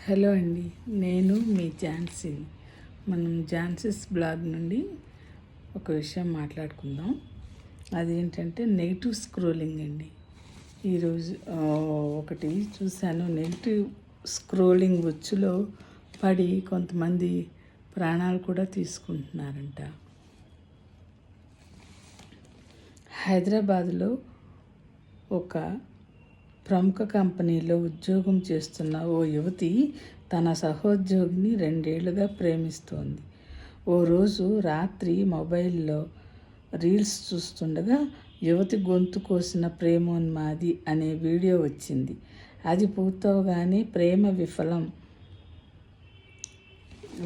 Hello అండి, నేను మీ ఝాన్సీని. మనం ఝాన్సీస్ బ్లాగ్ నుండి ఒక విషయం మాట్లాడుకుందాం. అదేంటంటే నెగిటివ్ స్క్రోలింగ్ అండి. ఈరోజు ఒకటి చూశాను. నెగిటివ్ స్క్రోలింగ్ ఉచ్చులో పడి కొంతమంది ప్రాణాలు కూడా తీసుకుంటున్నారంట. హైదరాబాద్లో ఒక ప్రముఖ కంపెనీలో ఉద్యోగం చేస్తున్న ఓ యువతి తన సహోద్యోగిని 2 ఏళ్లుగా ప్రేమిస్తోంది. ఓ రోజు రాత్రి మొబైల్లో రీల్స్ చూస్తుండగా యువతి గొంతు కోసిన ప్రేమోన్మాది అనే వీడియో వచ్చింది. అది పూర్తవగానే ప్రేమ విఫలం,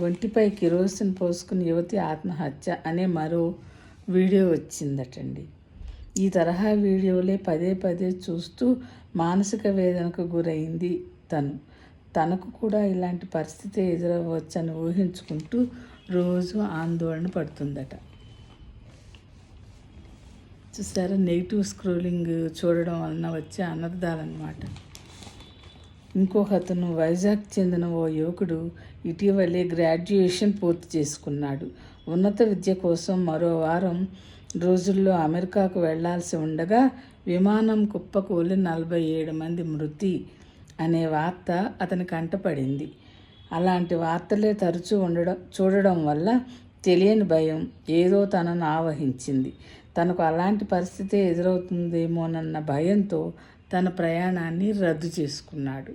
ఒంటిపై కిరోసిన్ పోసుకుని యువతి ఆత్మహత్య అనే మరో వీడియో వచ్చిందటండి. ఈ తరహా వీడియోలే పదే పదే చూస్తూ మానసిక వేదనకు గురైంది. తనకు కూడా ఇలాంటి పరిస్థితి ఎదురవ్వచ్చని ఊహించుకుంటూ రోజు ఆందోళన పడుతుందట. చూసారా, నెగిటివ్ స్క్రోలింగ్ చూడడం వలన వచ్చే అనర్థాలన్నమాట. ఇంకొక అతను వైజాగ్ చెందిన ఓ యువకుడు ఇటీవలే గ్రాడ్యుయేషన్ పూర్తి చేసుకున్నాడు. ఉన్నత విద్య కోసం మరో వారం రోజుల్లో అమెరికాకు వెళ్లాల్సి ఉండగా విమానం కుప్పకూలి 47 మంది మృతి అనే వార్త అతని కంటపడింది. అలాంటి వార్తలే తరచూ చూడడం వల్ల తెలియని భయం ఏదో తనను ఆవహించింది. తనకు అలాంటి పరిస్థితి ఎదురవుతుందేమోనన్న భయంతో తన ప్రయాణాన్ని రద్దు చేసుకున్నాడు.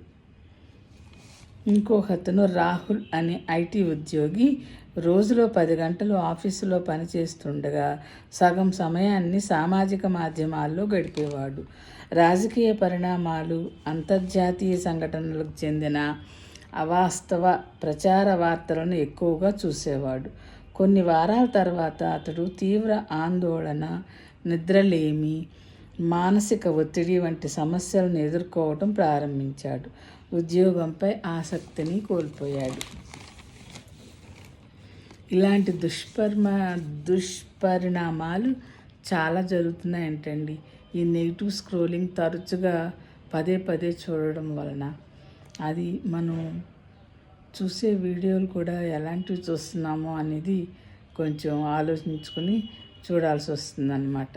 ఇంకొకతను రాహుల్ అనే ఐటీ ఉద్యోగి రోజులో 10 గంటలు ఆఫీసులో పనిచేస్తుండగా సగం సమయాన్ని సామాజిక మాధ్యమాల్లో గడిపేవాడు. రాజకీయ పరిణామాలు, అంతర్జాతీయ సంఘటనలకు చెందిన అవాస్తవ ప్రచార వార్తలను ఎక్కువగా చూసేవాడు. కొన్ని వారాల తర్వాత అతడు తీవ్ర ఆందోళన, నిద్రలేమి, మానసిక ఒత్తిడి వంటి సమస్యలను ఎదుర్కోవటం ప్రారంభించాడు. ఉద్యోగంపై ఆసక్తిని కోల్పోయాడు. ఇలాంటి దుష్పరిణామాలు చాలా జరుగుతున్నాయంటండి. ఈ నెగిటివ్ స్క్రోలింగ్ తరచుగా పదే పదే చూడడం వలన అది మనం చూసే వీడియోలు కూడా ఎలాంటివి చూస్తున్నామో అనేది కొంచెం ఆలోచించుకుని చూడాల్సి వస్తుందన్నమాట.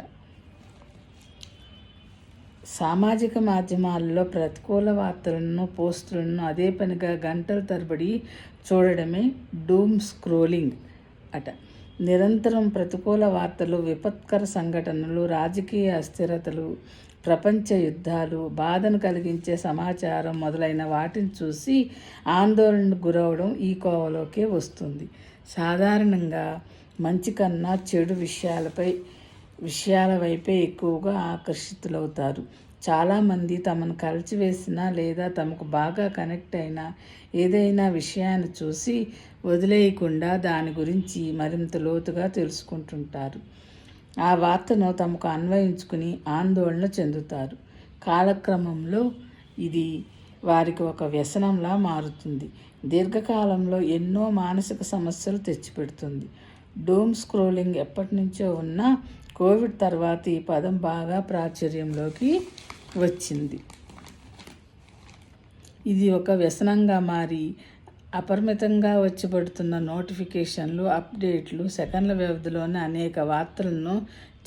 సామాజిక మాధ్యమాల్లో ప్రతికూల వార్తలను, పోస్టులను అదే పనిగా గంటల తరబడి చూడడమే డూమ్ స్క్రోలింగ్ అట. నిరంతరం ప్రతికూల వార్తలు, విపత్కర సంఘటనలు, రాజకీయ అస్థిరతలు, ప్రపంచ యుద్ధాలు, బాధను కలిగించే సమాచారం మొదలైన వాటిని చూసి ఆందోళనకు గురవడం ఈ కోవలోకే వస్తుంది. సాధారణంగా మంచి కన్నా చెడు విషయాల వైపే ఎక్కువగా ఆకర్షితులవుతారు. చాలామంది తమను కలిచివేసిన లేదా తమకు బాగా కనెక్ట్ అయిన ఏదైనా విషయాన్ని చూసి వదిలేయకుండా దాని గురించి మరింత లోతుగా తెలుసుకుంటుంటారు. ఆ వార్తను తమకు అన్వయించుకుని ఆందోళన చెందుతారు. కాలక్రమంలో ఇది వారికి ఒక వ్యసనంలా మారుతుంది. దీర్ఘకాలంలో ఎన్నో మానసిక సమస్యలు తెచ్చిపెడుతుంది. డూమ్ స్క్రోలింగ్ ఎప్పటి నుంచో ఉన్నా కోవిడ్ తర్వాత ఈ పదం బాగా ప్రాచుర్యంలోకి వచ్చింది. ఇది ఒక వ్యసనంగా మారి అపరిమితంగా వచ్చిపడుతున్న నోటిఫికేషన్లు, అప్డేట్లు, సెకండ్ల వ్యవధిలోనే అనేక వార్తలను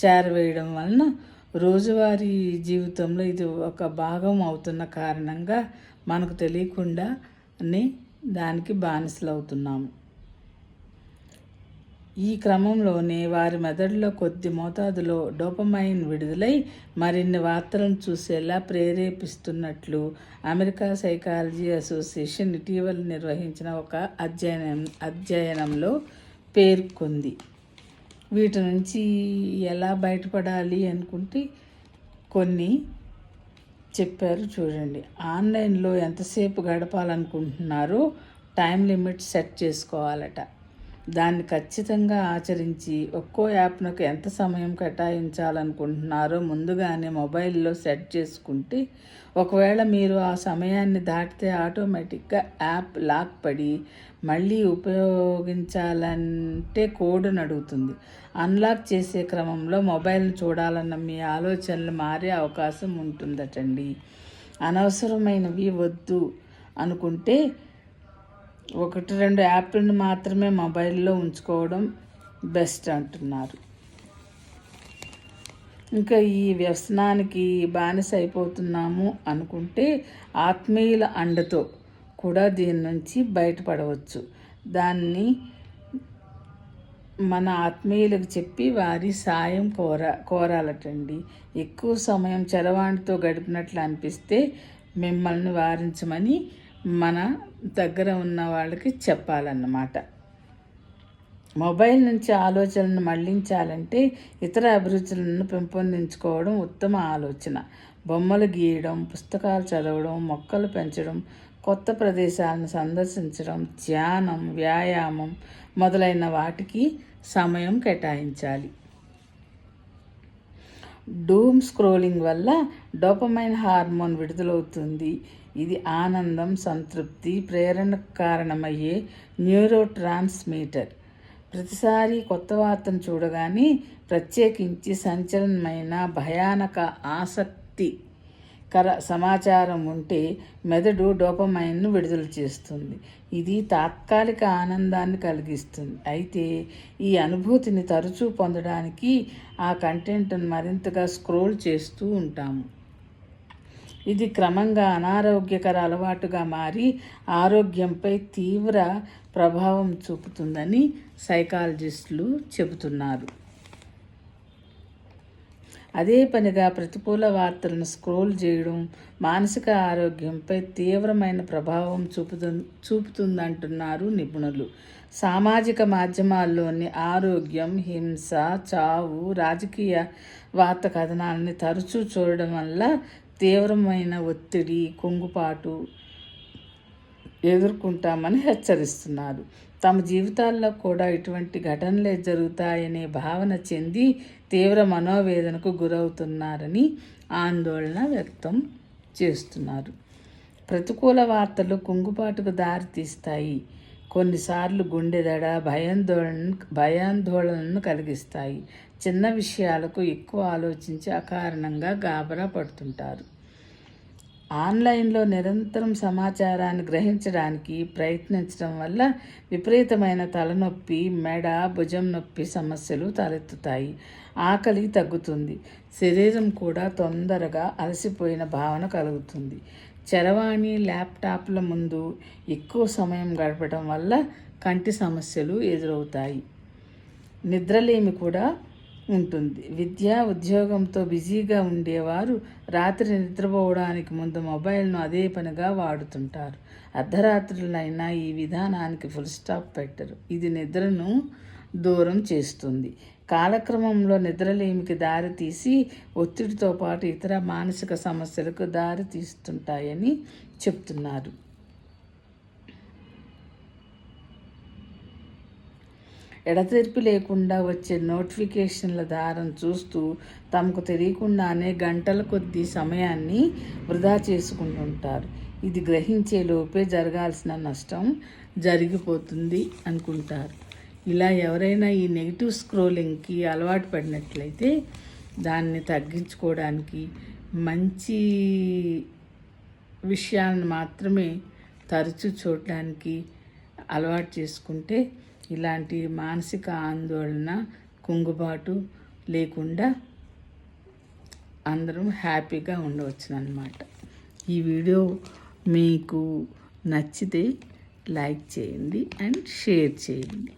చేరవేయడం వలన రోజువారీ జీవితంలో ఇది ఒక భాగం అవుతున్న కారణంగా మనకు తెలియకుండానే దానికి బానిసలవుతున్నాము. ఈ క్రమంలోనే వారి మెదడులో కొద్ది మోతాదులో డోపమైన్ విడుదలై మరిన్ని వార్తలను చూసేలా ప్రేరేపిస్తున్నట్లు అమెరికా సైకాలజీ అసోసియేషన్ ఇటీవల నిర్వహించిన ఒక అధ్యయనంలో పేర్కొంది. వీటి నుంచి ఎలా బయటపడాలి అనుకుంటే కొన్ని చెప్పారు, చూడండి. ఆన్లైన్లో ఎంతసేపు గడపాలనుకుంటున్నారో టైం లిమిట్ సెట్ చేసుకోవాలట. దాన్ని ఖచ్చితంగా ఆచరించి ఒక్కో యాప్నకు ఎంత సమయం కేటాయించాలనుకుంటున్నారో ముందుగానే మొబైల్లో సెట్ చేసుకుంటే ఒకవేళ మీరు ఆ సమయాన్ని దాటితే ఆటోమేటిక్గా యాప్ లాక్ పడి మళ్ళీ ఉపయోగించాలంటే కోడ్ని అడుగుతుంది. అన్లాక్ చేసే క్రమంలో మొబైల్ని చూడాలన్న మీ ఆలోచనలు మారే అవకాశం ఉంటుందటండి. అనవసరమైనవి వద్దు అనుకుంటే 1-2 యాప్లను మాత్రమే మొబైల్లో ఉంచుకోవడం బెస్ట్ అంటున్నారు. ఇంకా ఈ వ్యసనానికి బానిస అయిపోతున్నాము అనుకుంటే ఆత్మీయుల అండతో కూడా దీని నుంచి బయటపడవచ్చు. దాన్ని మన ఆత్మీయులకు చెప్పి వారి సాయం కోరాలటండి. ఎక్కువ సమయం చరవాణితో గడిపినట్లు అనిపిస్తే మిమ్మల్ని వారించమని మన దగ్గర ఉన్న వాళ్ళకి చెప్పాలన్నమాట. మొబైల్ నుంచి ఆలోచనలను మళ్లించాలంటే ఇతర అభిరుచులను పెంపొందించుకోవడం ఉత్తమ ఆలోచన. బొమ్మలు గీయడం, పుస్తకాలు చదవడం, మొక్కలు పెంచడం, కొత్త ప్రదేశాలను సందర్శించడం, ధ్యానం, వ్యాయామం మొదలైన వాటికి సమయం కేటాయించాలి. డూమ్ స్క్రోలింగ్ వల్ల డోపమైన్ హార్మోన్ విడుదలవుతుంది. ఇది ఆనందం, సంతృప్తి, ప్రేరణకు కారణమయ్యే న్యూరో ట్రాన్స్మిటర్. ప్రతిసారి కొత్త వార్తను చూడగానే, ప్రత్యేకించి సంచలనమైన భయానక ఆసక్తికర సమాచారం ఉంటే మెదడు డోపమైన్ను విడుదల చేస్తుంది. ఇది తాత్కాలిక ఆనందాన్ని కలిగిస్తుంది. అయితే ఈ అనుభూతిని తరచూ పొందడానికి ఆ కంటెంట్ను మరింతగా స్క్రోల్ చేస్తూ ఉంటాము. ఇది క్రమంగా అనారోగ్యకర అలవాటుగా మారి ఆరోగ్యంపై తీవ్ర ప్రభావం చూపుతుందని సైకాలజిస్టులు చెబుతున్నారు. అదే పనిగా ప్రతికూల వార్తలను స్క్రోల్ చేయడం మానసిక ఆరోగ్యంపై తీవ్రమైన ప్రభావం చూపుతుందంటున్నారు నిపుణులు. సామాజిక మాధ్యమాల్లోని ఆరోగ్యం, హింస, చావు, రాజకీయ వార్త కథనాలని తరచూ చూడడం వల్ల తీవ్రమైన ఒత్తిడి, కుంగుపాటు ఎదుర్కొంటామని హెచ్చరిస్తున్నారు. తమ జీవితాల్లో కూడా ఇటువంటి ఘటనలే జరుగుతాయనే భావన చెంది తీవ్ర మనోవేదనకు గురవుతున్నారని ఆందోళన వ్యక్తం చేస్తున్నారు. ప్రతికూల వార్తలు కుంగుపాటుకు దారితీస్తాయి. కొన్నిసార్లు గుండెదడ, భయాందోళనను కలిగిస్తాయి. చిన్న విషయాలకు ఎక్కువ ఆలోచించి అకారణంగా గాబరా పడుతుంటారు. ఆన్లైన్లో నిరంతరం సమాచారాన్ని గ్రహించడానికి ప్రయత్నించడం వల్ల విపరీతమైన తలనొప్పి, మెడ, భుజం నొప్పి సమస్యలు తలెత్తుతాయి. ఆకలి తగ్గుతుంది. శరీరం కూడా తొందరగా అలసిపోయిన భావన కలుగుతుంది. చరవాణి, ల్యాప్టాప్ల ముందు ఎక్కువ సమయం గడపడం వల్ల కంటి సమస్యలు ఎదురవుతాయి. నిద్రలేమి కూడా ఉంటుంది. విద్య, ఉద్యోగంతో బిజీగా ఉండేవారు రాత్రి నిద్రపోవడానికి ముందు మొబైల్ను అదే పనిగా వాడుతుంటారు. అర్ధరాత్రులైనా ఈ విధానానికి ఫుల్ స్టాప్ పెట్టరు. ఇది నిద్రను దూరం చేస్తుంది. కాలక్రమంలో నిద్రలేమికి దారితీసి ఒత్తిడితో పాటు ఇతర మానసిక సమస్యలకు దారితీస్తుంటాయని చెప్తున్నారు. ఎడతెరిపి లేకుండా వచ్చే నోటిఫికేషన్ల దారం చూస్తూ తమకు తెలియకుండానే గంటల కొద్దీ సమయాన్ని వృధా చేసుకుంటుంటారు. ఇది గ్రహించే లోపే జరగాల్సిన నష్టం జరిగిపోతుంది అనుకుంటారు. ఇలా ఎవరైనా ఈ నెగిటివ్ స్క్రోలింగ్కి అలవాటు పడినట్లయితే దాన్ని తగ్గించుకోవడానికి మంచి విషయాలను మాత్రమే తరచూ చూడడానికి అలవాటు చేసుకుంటే ఇలాంటి మానసిక ఆందోళన, కుంగుబాటు లేకుండా అందరం హ్యాపీగా ఉండవచ్చు అన్నమాట. ఈ వీడియో మీకు నచ్చితే లైక్ చేయండి అండ్ షేర్ చేయండి.